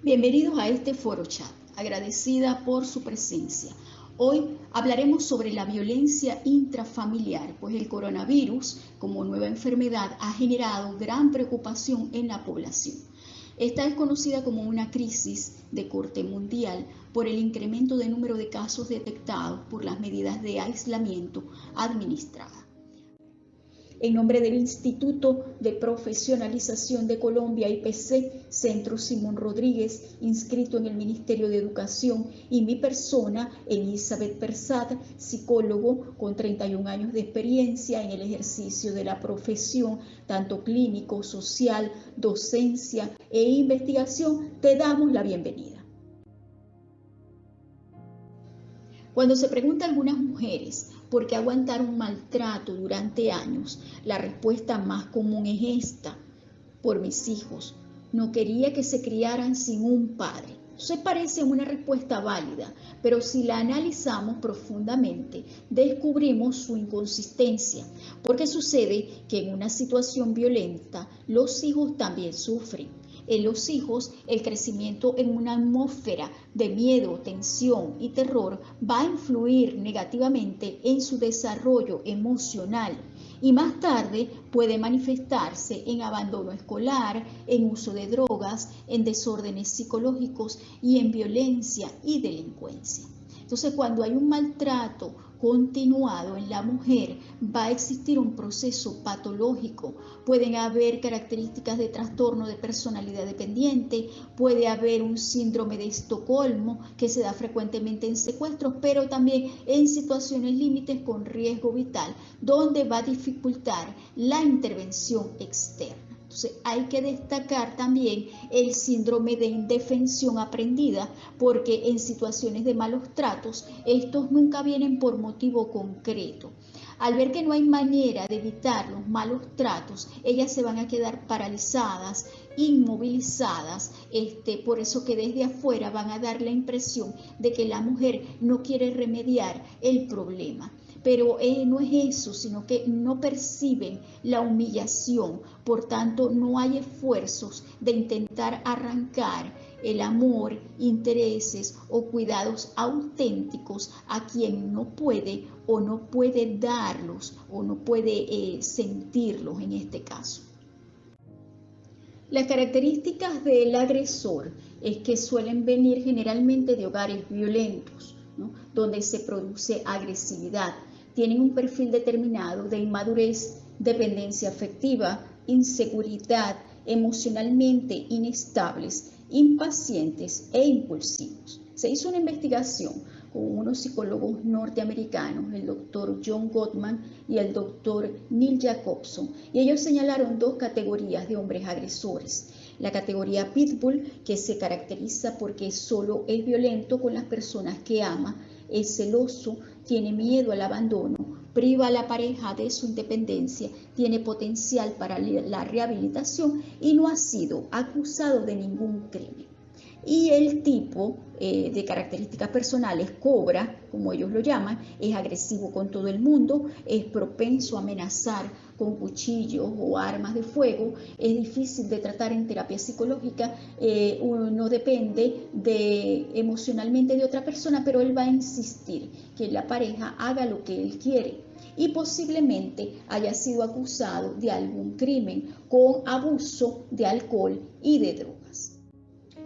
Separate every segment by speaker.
Speaker 1: Bienvenidos a este foro chat, agradecida por su presencia. Hoy hablaremos sobre la violencia intrafamiliar, pues el coronavirus, como nueva enfermedad, ha generado gran preocupación en la población. Esta es conocida como una crisis de corte mundial por el incremento de número de casos detectados por las medidas de aislamiento administradas. En nombre del Instituto de Profesionalización de Colombia, IPC, Centro Simón Rodríguez, inscrito en el Ministerio de Educación, y mi persona, Elizabeth Persat, psicólogo con 31 años de experiencia en el ejercicio de la profesión, tanto clínico, social, docencia e investigación, te damos la bienvenida. Cuando se pregunta a algunas mujeres por qué aguantar un maltrato durante años, la respuesta más común es esta: por mis hijos. No quería que se criaran sin un padre. Se parece una respuesta válida, pero si la analizamos profundamente, descubrimos su inconsistencia, porque sucede que en una situación violenta, los hijos también sufren. En los hijos, el crecimiento en una atmósfera de miedo, tensión y terror va a influir negativamente en su desarrollo emocional y más tarde puede manifestarse en abandono escolar, en uso de drogas, en desórdenes psicológicos y en violencia y delincuencia. Entonces, cuando hay un maltrato continuado en la mujer, va a existir un proceso patológico. Pueden haber características de trastorno de personalidad dependiente, puede haber un síndrome de Estocolmo que se da frecuentemente en secuestros, pero también en situaciones límites con riesgo vital, donde va a dificultar la intervención externa. Entonces hay que destacar también el síndrome de indefensión aprendida, porque en situaciones de malos tratos, estos nunca vienen por motivo concreto. Al ver que no hay manera de evitar los malos tratos, ellas se van a quedar paralizadas, inmovilizadas, por eso que desde afuera van a dar la impresión de que la mujer no quiere remediar el problema. Pero no es eso, sino que no perciben la humillación, por tanto no hay esfuerzos de intentar arrancar el amor, intereses o cuidados auténticos a quien no puede o no puede darlos o no puede sentirlos en este caso. Las características del agresor es que suelen venir generalmente de hogares violentos, ¿no?, donde se produce agresividad. Tienen un perfil determinado de inmadurez, dependencia afectiva, inseguridad, emocionalmente inestables, impacientes e impulsivos. Se hizo una investigación con unos psicólogos norteamericanos, el doctor John Gottman y el doctor Neil Jacobson, y ellos señalaron dos categorías de hombres agresores. La categoría Pitbull, que se caracteriza porque solo es violento con las personas que ama, es celoso, tiene miedo al abandono, priva a la pareja de su independencia, tiene potencial para la rehabilitación y no ha sido acusado de ningún crimen. Y el tipo de características personales, cobra, como ellos lo llaman, es agresivo con todo el mundo, es propenso a amenazar con cuchillos o armas de fuego, es difícil de tratar en terapia psicológica, uno depende emocionalmente de otra persona, pero él va a insistir que la pareja haga lo que él quiere. Y posiblemente haya sido acusado de algún crimen con abuso de alcohol y de drogas.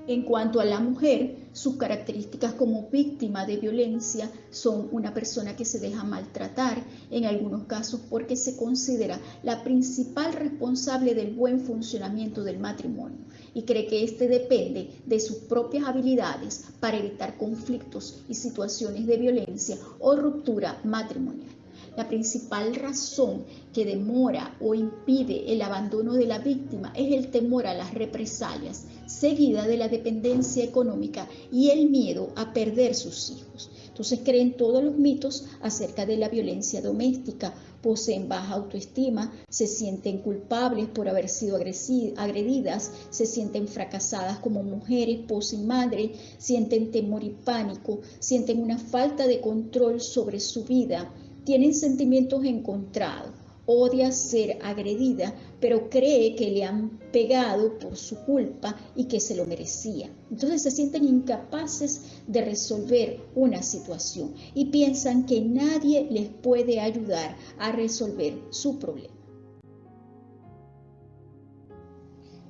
Speaker 1: En cuanto a la mujer, sus características como víctima de violencia son una persona que se deja maltratar, en algunos casos porque se considera la principal responsable del buen funcionamiento del matrimonio y cree que este depende de sus propias habilidades para evitar conflictos y situaciones de violencia o ruptura matrimonial. La principal razón que demora o impide el abandono de la víctima es el temor a las represalias, seguida de la dependencia económica y el miedo a perder sus hijos. Entonces creen todos los mitos acerca de la violencia doméstica, poseen baja autoestima, se sienten culpables por haber sido agredidas, se sienten fracasadas como mujeres, esposa y madre, sienten temor y pánico, sienten una falta de control sobre su vida, tienen sentimientos encontrados, odia ser agredida, pero cree que le han pegado por su culpa y que se lo merecía. Entonces se sienten incapaces de resolver una situación y piensan que nadie les puede ayudar a resolver su problema.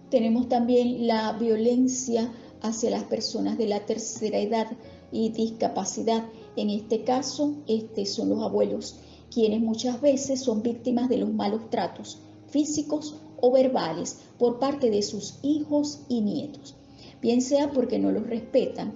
Speaker 1: Tenemos también la violencia hacia las personas de la tercera edad y discapacidad. En este caso, son los abuelos, quienes muchas veces son víctimas de los malos tratos físicos o verbales por parte de sus hijos y nietos, bien sea porque no los respetan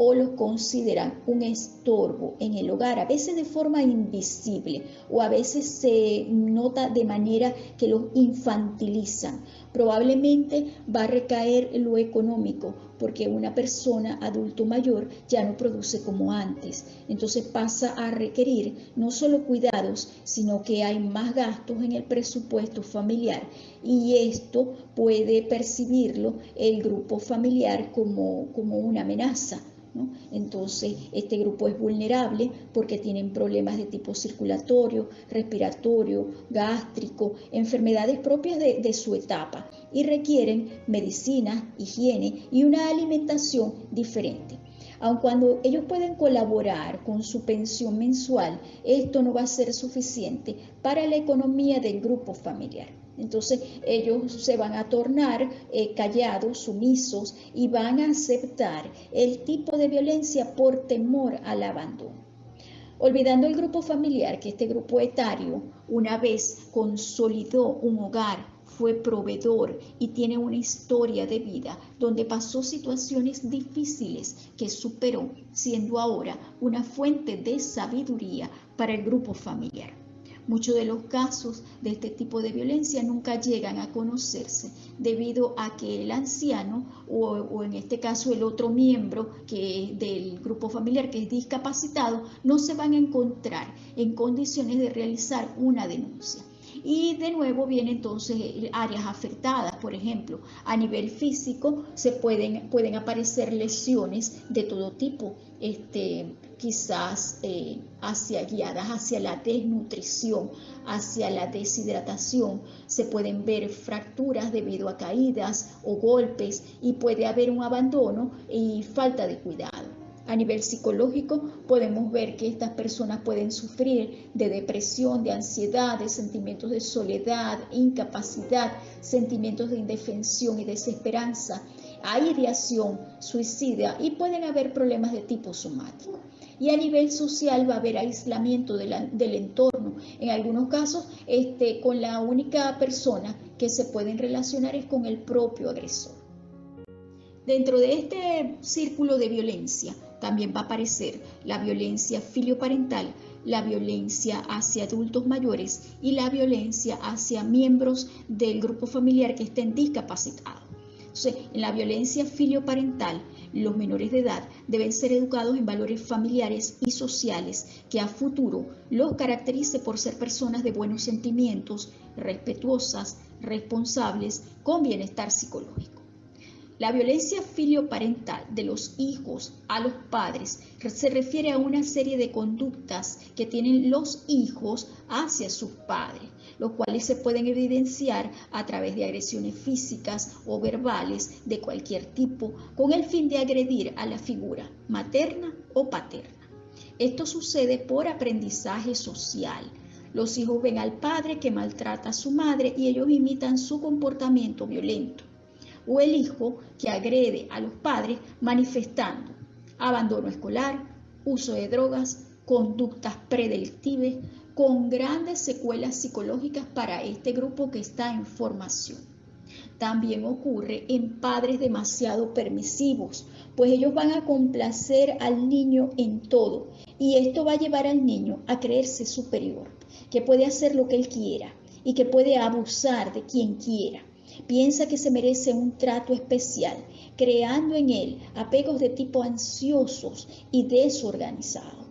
Speaker 1: o los consideran un estorbo en el hogar, a veces de forma invisible o a veces se nota de manera que los infantilizan. Probablemente va a recaer en lo económico, porque una persona adulto mayor ya no produce como antes. Entonces pasa a requerir no solo cuidados, sino que hay más gastos en el presupuesto familiar. Y esto puede percibirlo el grupo familiar como una amenaza, ¿no? Entonces, este grupo es vulnerable porque tienen problemas de tipo circulatorio, respiratorio, gástrico, enfermedades propias de su etapa y requieren medicina, higiene y una alimentación diferente. Aun cuando ellos pueden colaborar con su pensión mensual, esto no va a ser suficiente para la economía del grupo familiar. Entonces ellos se van a tornar callados, sumisos y van a aceptar el tipo de violencia por temor al abandono. Olvidando el grupo familiar, que este grupo etario una vez consolidó un hogar, fue proveedor y tiene una historia de vida donde pasó situaciones difíciles que superó, siendo ahora una fuente de sabiduría para el grupo familiar. Muchos de los casos de este tipo de violencia nunca llegan a conocerse debido a que el anciano o en este caso el otro miembro del grupo familiar que es discapacitado no se van a encontrar en condiciones de realizar una denuncia. Y de nuevo vienen entonces áreas afectadas, por ejemplo, a nivel físico pueden aparecer lesiones de todo tipo, quizás guiadas hacia la desnutrición, hacia la deshidratación. Se pueden ver fracturas debido a caídas o golpes y puede haber un abandono y falta de cuidado. A nivel psicológico podemos ver que estas personas pueden sufrir de depresión, de ansiedad, de sentimientos de soledad, incapacidad, sentimientos de indefensión y desesperanza, hay ideación suicida y pueden haber problemas de tipo somático. Y a nivel social va a haber aislamiento del entorno. En algunos casos, con la única persona que se pueden relacionar es con el propio agresor. Dentro de este círculo de violencia también va a aparecer la violencia filioparental, la violencia hacia adultos mayores y la violencia hacia miembros del grupo familiar que estén discapacitados. Entonces, en la violencia filioparental, los menores de edad deben ser educados en valores familiares y sociales que a futuro los caracterice por ser personas de buenos sentimientos, respetuosas, responsables, con bienestar psicológico. La violencia filioparental de los hijos a los padres se refiere a una serie de conductas que tienen los hijos hacia sus padres, los cuales se pueden evidenciar a través de agresiones físicas o verbales de cualquier tipo, con el fin de agredir a la figura materna o paterna. Esto sucede por aprendizaje social. Los hijos ven al padre que maltrata a su madre y ellos imitan su comportamiento violento. O el hijo que agrede a los padres manifestando abandono escolar, uso de drogas, conductas predelictivas, con grandes secuelas psicológicas para este grupo que está en formación. También ocurre en padres demasiado permisivos, pues ellos van a complacer al niño en todo y esto va a llevar al niño a creerse superior, que puede hacer lo que él quiera y que puede abusar de quien quiera. Piensa que se merece un trato especial, creando en él apegos de tipo ansiosos y desorganizados.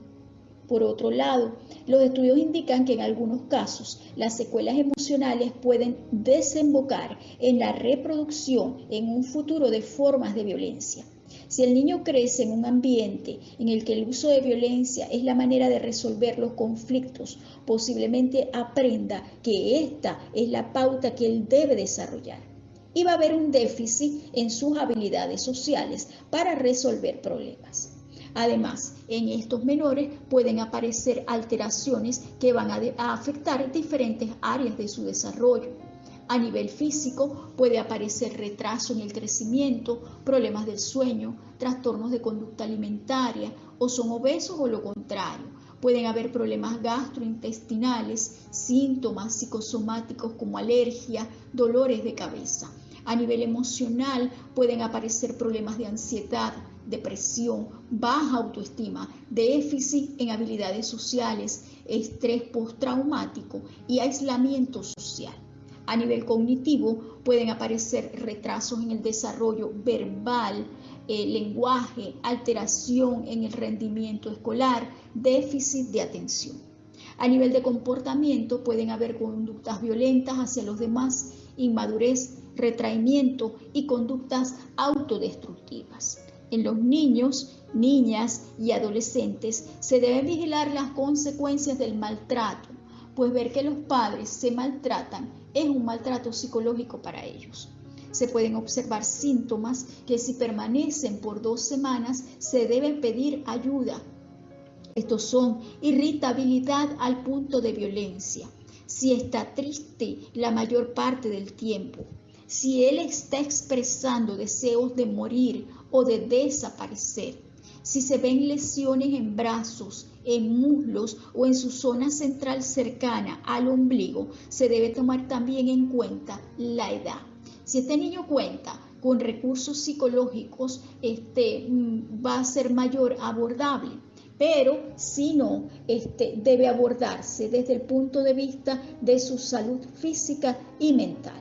Speaker 1: Por otro lado, los estudios indican que en algunos casos las secuelas emocionales pueden desembocar en la reproducción en un futuro de formas de violencia. Si el niño crece en un ambiente en el que el uso de violencia es la manera de resolver los conflictos, posiblemente aprenda que esta es la pauta que él debe desarrollar. Y va a haber un déficit en sus habilidades sociales para resolver problemas. Además, en estos menores pueden aparecer alteraciones que van a afectar diferentes áreas de su desarrollo. A nivel físico puede aparecer retraso en el crecimiento, problemas del sueño, trastornos de conducta alimentaria, o son obesos o lo contrario. Pueden haber problemas gastrointestinales, síntomas psicosomáticos como alergia, dolores de cabeza. A nivel emocional pueden aparecer problemas de ansiedad, depresión, baja autoestima, déficit en habilidades sociales, estrés postraumático y aislamiento social. A nivel cognitivo pueden aparecer retrasos en el desarrollo verbal, lenguaje, alteración en el rendimiento escolar, déficit de atención. A nivel de comportamiento pueden haber conductas violentas hacia los demás, inmadurez, retraimiento y conductas autodestructivas. En los niños, niñas y adolescentes se deben vigilar las consecuencias del maltrato, pues ver que los padres se maltratan es un maltrato psicológico para ellos. Se pueden observar síntomas que si permanecen por 2 semanas se deben pedir ayuda. Estos son irritabilidad al punto de violencia, si está triste la mayor parte del tiempo, si él está expresando deseos de morir o de desaparecer, si se ven lesiones en brazos, en muslos o en su zona central cercana al ombligo, se debe tomar también en cuenta la edad. Si este niño cuenta con recursos psicológicos, va a ser mayor abordable, pero si no, debe abordarse desde el punto de vista de su salud física y mental.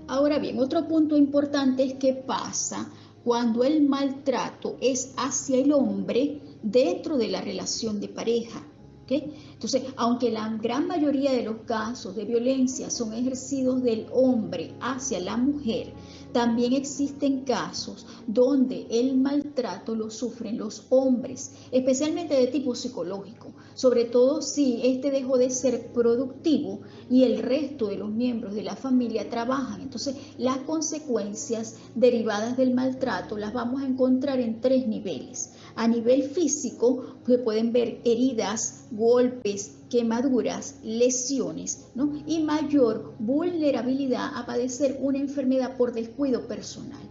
Speaker 1: Ahora bien, otro punto importante es qué pasa cuando el maltrato es hacia el hombre dentro de la relación de pareja. ¿Okay? Entonces, aunque la gran mayoría de los casos de violencia son ejercidos del hombre hacia la mujer, también existen casos donde el maltrato lo sufren los hombres, especialmente de tipo psicológico, sobre todo si dejó de ser productivo y el resto de los miembros de la familia trabajan. Entonces, las consecuencias derivadas del maltrato las vamos a encontrar en 3 niveles. A nivel físico, se pueden ver heridas, golpes, quemaduras, lesiones, ¿no? Y mayor vulnerabilidad a padecer una enfermedad por descuido personal.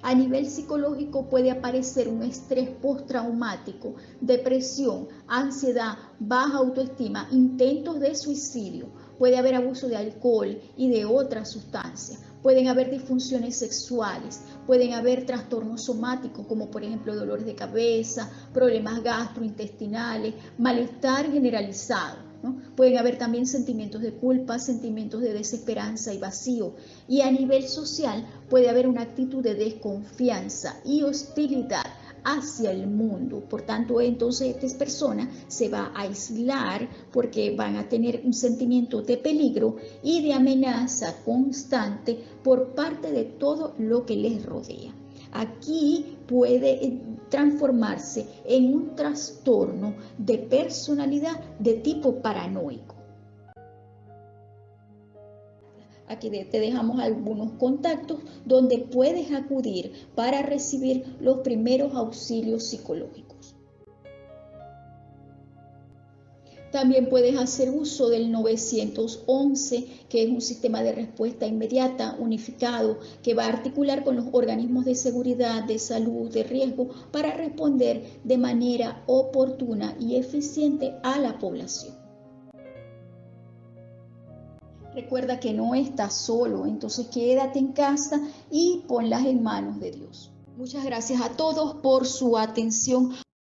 Speaker 1: A nivel psicológico puede aparecer un estrés postraumático, depresión, ansiedad, baja autoestima, intentos de suicidio. Puede haber abuso de alcohol y de otras sustancias. Pueden haber disfunciones sexuales, pueden haber trastornos somáticos como por ejemplo dolores de cabeza, problemas gastrointestinales, malestar generalizado, ¿no? Pueden haber también sentimientos de culpa, sentimientos de desesperanza y vacío. Y a nivel social puede haber una actitud de desconfianza y hostilidad hacia el mundo. Por tanto, entonces esta persona se va a aislar porque van a tener un sentimiento de peligro y de amenaza constante por parte de todo lo que les rodea. Aquí puede transformarse en un trastorno de personalidad de tipo paranoico. Aquí te dejamos algunos contactos donde puedes acudir para recibir los primeros auxilios psicológicos. También puedes hacer uso del 911, que es un sistema de respuesta inmediata unificado que va a articular con los organismos de seguridad, de salud, de riesgo para responder de manera oportuna y eficiente a la población. Recuerda que no estás solo, entonces quédate en casa y ponlas en manos de Dios. Muchas gracias a todos por su atención.